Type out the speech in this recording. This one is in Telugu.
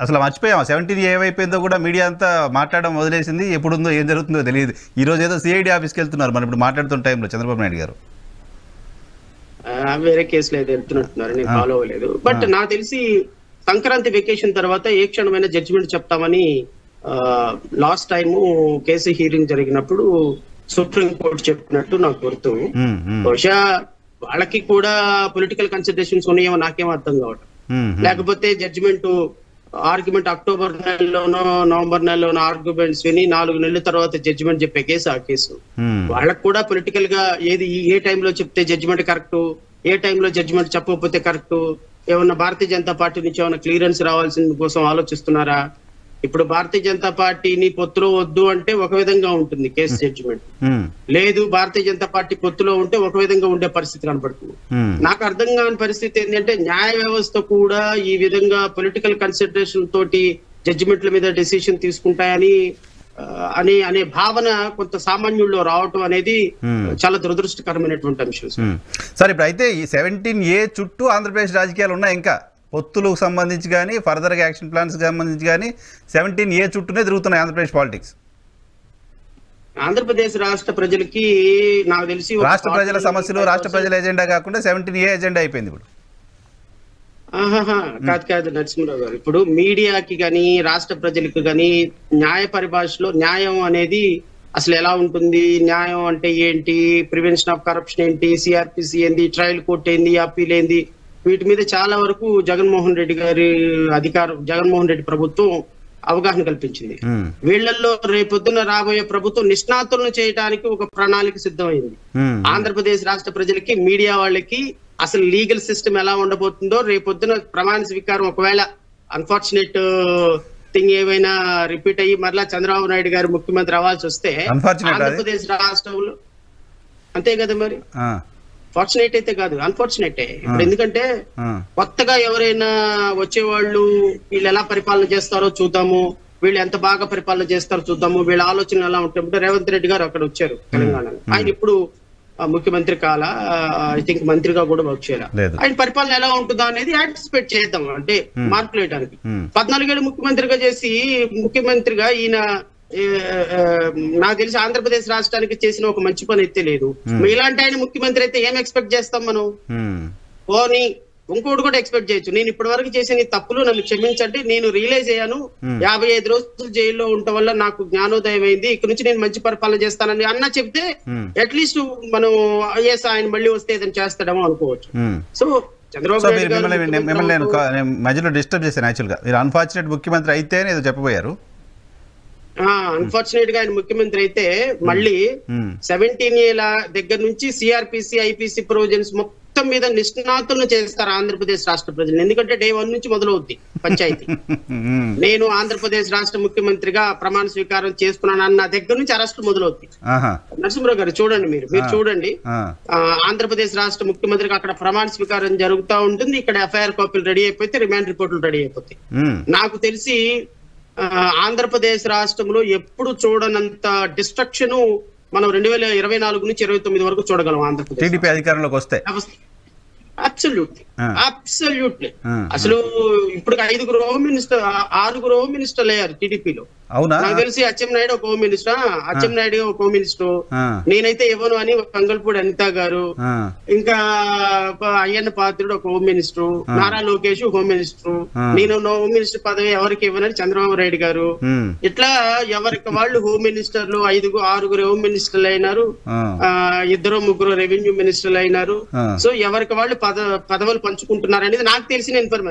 అసలు మర్చిపోయాం 17 ఏమైపోయిందో కూడా మీడియా అంతా మాట్లాడడం వదిలేసింది. ఎప్పుడుందో ఏం జరుగుతుందో తెలియదు. ఈ రోజు ఏదో సిఐడి ఆఫీస్కి వెళ్తున్నారు మనం ఇప్పుడు మాట్లాడుతున్న టైంలో చంద్రబాబు నాయుడు గారు. వేరే కేసులు అయితే వెళ్తున్నట్టున్నారు, నేను ఫాలో అవ్వలేదు. బట్ నాకు తెలిసి సంక్రాంతి వెకేషన్ తర్వాత ఏ క్షణమైన జడ్జిమెంట్ చెప్తామని లాస్ట్ టైము కేసు హీరింగ్ జరిగినప్పుడు సుప్రీంకోర్టు చెప్పినట్టు నాకు గుర్తు. బహుశా వాళ్ళకి కూడా పొలిటికల్ కన్సిడరేషన్స్ ఉన్నాయేమో నాకేమో అర్థం కావటం. లేకపోతే జడ్జిమెంట్ ఆర్గ్యుమెంట్ అక్టోబర్ నెలలోనో నవంబర్ నెలలోనో ఆర్గ్యుమెంట్స్ విని 4 నెలల తర్వాత జడ్జిమెంట్ చెప్పే కేసు ఆ కేసు. వాళ్ళకు కూడా పొలిటికల్ గా ఏది ఏ టైంలో చెప్తే జడ్జిమెంట్ కరెక్ట్, ఏ టైంలో జడ్జిమెంట్ చెప్పకపోతే కరెక్ట్, ఏమన్నా భారతీయ జనతా పార్టీ నుంచి ఏమన్నా క్లియరెన్స్ రావాల్సిన కోసం ఆలోచిస్తున్నారా? ఇప్పుడు భారతీయ జనతా పార్టీని పొత్తులో వద్దు అంటే ఒక విధంగా ఉంటుంది కేసు జడ్జిమెంట్, లేదు భారతీయ జనతా పార్టీ పొత్తులో ఉంటే ఒక విధంగా ఉండే పరిస్థితి కనబడుతుంది. నాకు అర్థం కాని పరిస్థితి ఏంటంటే న్యాయ వ్యవస్థ కూడా ఈ విధంగా పొలిటికల్ కన్సిడరేషన్ తోటి జడ్జిమెంట్ల మీద డెసిషన్ తీసుకుంటాయని అనే భావన కొంత సామాన్యుల్లో రావటం అనేది చాలా దురదృష్టకరమైనటువంటి అంశం. సార్ ఇప్పుడు అయితే ఈ 17A చుట్టూ ఆంధ్రప్రదేశ్ రాజకీయాలు ఉన్నాయి. ఇంకా పొత్తులకు సంబంధించి కానీ ఫర్దర్గా యాక్షన్ ప్లాన్స్ సంబంధించి కానీ 17A చుట్టూనే తిరుగుతున్నాయి ఆంధ్రప్రదేశ్ పాలిటిక్స్. ఆంధ్రప్రదేశ్ రాష్ట్ర ప్రజలకి నాకు తెలిసి రాష్ట్ర ప్రజల సమస్యలు రాష్ట్ర ప్రజల ఎజెండా కాకుండా 17A ఎజెండా అయిపోయింది ఇప్పుడు. కాదు నరసింహరావు గారు, ఇప్పుడు మీడియాకి కానీ రాష్ట్ర ప్రజలకు కానీ న్యాయ పరిభాషలో న్యాయం అనేది అసలు ఎలా ఉంటుంది, న్యాయం అంటే ఏంటి, ప్రివెన్షన్ ఆఫ్ కరప్షన్ ఏంటి, సిఆర్పిసి ఏంది, ట్రయల్ కోర్ట్ ఏంది, అప్పీల్ ఏంది, వీటి మీద చాలా వరకు జగన్మోహన్ రెడ్డి ప్రభుత్వం అవగాహన కల్పించింది. వీళ్లలో రేపొద్దున రాబోయే ప్రభుత్వం నిష్ణాతులను చేయడానికి ఒక ప్రణాళిక సిద్ధమైంది. ఆంధ్రప్రదేశ్ రాష్ట్ర ప్రజలకి మీడియా వాళ్ళకి అసలు లీగల్ సిస్టమ్ ఎలా ఉండబోతుందో, రేపొద్దున ప్రమాణ స్వీకారం ఒకవేళ అన్ఫార్చునేట్ థింగ్ ఏమైనా రిపీట్ అయ్యి మరలా చంద్రబాబు నాయుడు గారు ముఖ్యమంత్రి అవ్వాల్సి వస్తే ఆంధ్రప్రదేశ్ రాష్ట్రంలో అంతే కదా మరి. ఫార్చునేట్ అయితే కాదు, అన్ఫార్చునేటే. ఇప్పుడు ఎందుకంటే కొత్తగా ఎవరైనా వచ్చేవాళ్ళు వీళ్ళు ఎలా పరిపాలన చేస్తారో చూద్దాము, వీళ్ళు ఎంత బాగా పరిపాలన చేస్తారో చూద్దాము, వీళ్ళ ఆలోచనలు ఎలా ఉంటాయి. రేవంత్ రెడ్డి గారు అక్కడ వచ్చారు తెలంగాణలో, ఆయన ఇప్పుడు ముఖ్యమంత్రి కాల, ఐ థింక్ మంత్రిగా కూడా వర్క్ చేయాలి. ఆయన పరిపాలన ఎలా ఉంటుందో అనేది యాంటిసిపేట్ చేద్దాం, అంటే మార్పులు వేయడానికి. 14 ఏళ్ళు ముఖ్యమంత్రిగా చేసి ముఖ్యమంత్రిగా ఈయన నాకు తెలిసి ఆంధ్రప్రదేశ్ రాష్ట్రానికి చేసిన ఒక మంచి పని అయితే లేదు. ఇలాంటి ఆయన ముఖ్యమంత్రి అయితే ఏం ఎక్స్పెక్ట్ చేస్తాం మనం? పోనీ ఇంకోటి కూడా ఎక్స్పెక్ట్ చేయొచ్చు, నేను ఇప్పటి వరకు చేసిన తప్పులు నన్ను క్షమించండి, నేను రియలైజ్ అయ్యాను, 55 రోజులు జైల్లో ఉండటం వల్ల నాకు జ్ఞానోదయం అయింది, ఇక్కడ నుంచి నేను మంచి పరిపాలన చేస్తానని అన్నా చెప్తే అట్లీస్ట్ మనం ఆయన మళ్ళీ వస్తే ఏదైనా చేస్తాడేమో అనుకోవచ్చు. సో చంద్రబాబు మిమ్మల్ని మధ్యలో డిస్టర్బ్ చేశాను. యాక్చువల్ గా మీరు అన్ఫార్చునేట్ ముఖ్యమంత్రి అయితే ఏదో చెప్పబోయారు. అన్ఫార్చునేట్ గా ఆయన ముఖ్యమంత్రి అయితే మళ్ళీ 17A దగ్గర నుంచి సిఆర్పిసి ఐపీసీ ప్రొవిజన్స్ మొత్తం మీద నిష్ణాతులను చేస్తారు ఆంధ్రప్రదేశ్ రాష్ట్ర ప్రజలు. ఎందుకంటే డే 1 నుంచి మొదలవుద్ది పంచాయతీ. నేను ఆంధ్రప్రదేశ్ రాష్ట్ర ముఖ్యమంత్రిగా ప్రమాణ స్వీకారం చేసుకున్నాను అన్న దగ్గర నుంచి అరెస్టులు మొదలవుద్ది. నరసింహరావు గారు చూడండి, మీరు చూడండి, ఆంధ్రప్రదేశ్ రాష్ట్ర ముఖ్యమంత్రిగా అక్కడ ప్రమాణ స్వీకారం జరుగుతూ ఉంటుంది, ఇక్కడ ఎఫ్ఐఆర్ కాపీలు రెడీ అయిపోతే రిమాండ్ రిపోర్టులు రెడీ అయిపోతాయి. నాకు తెలిసి ఆంధ్రప్రదేశ్ రాష్ట్రంలో ఎప్పుడు చూడనంత డిస్ట్రక్షన్ మనం 2024 నుంచి 29 వరకు చూడగలం ఆంధ్రప్రదేశ్ టీడీపీ అధికారంలోకి వస్తే. అబ్సల్యూట్లీ అసలు ఇప్పుడు 6 హోమ్ మినిస్టర్లు అయ్యారు టీడీపీలో. నాకు తెలిసి అచ్చెన్నాయుడు ఒక హోమ్ మినిస్టర్, అచ్చెన్నాయుడు ఒక హోమ్ మినిస్టర్, నేనైతే ఇవ్వను అని కంగల్పూడి అనిత గారు, ఇంకా అయ్యన్న పాత్రుడు ఒక home minister, Nara Lokesh home minister, నేను హోమ్ మినిస్టర్ పదవి ఎవరికి ఇవ్వనని చంద్రబాబు నాయుడు గారు. ఇట్లా ఎవరికి వాళ్ళు హోమ్ మినిస్టర్లు 6 హోమ్ మినిస్టర్లు అయినారు, 2-3 రెవెన్యూ మినిస్టర్లు అయినారు. సో ఎవరికి వాళ్ళు పదవులు పంచుకుంటున్నారు అనేది నాకు తెలిసిన ఇన్ఫర్మేషన్.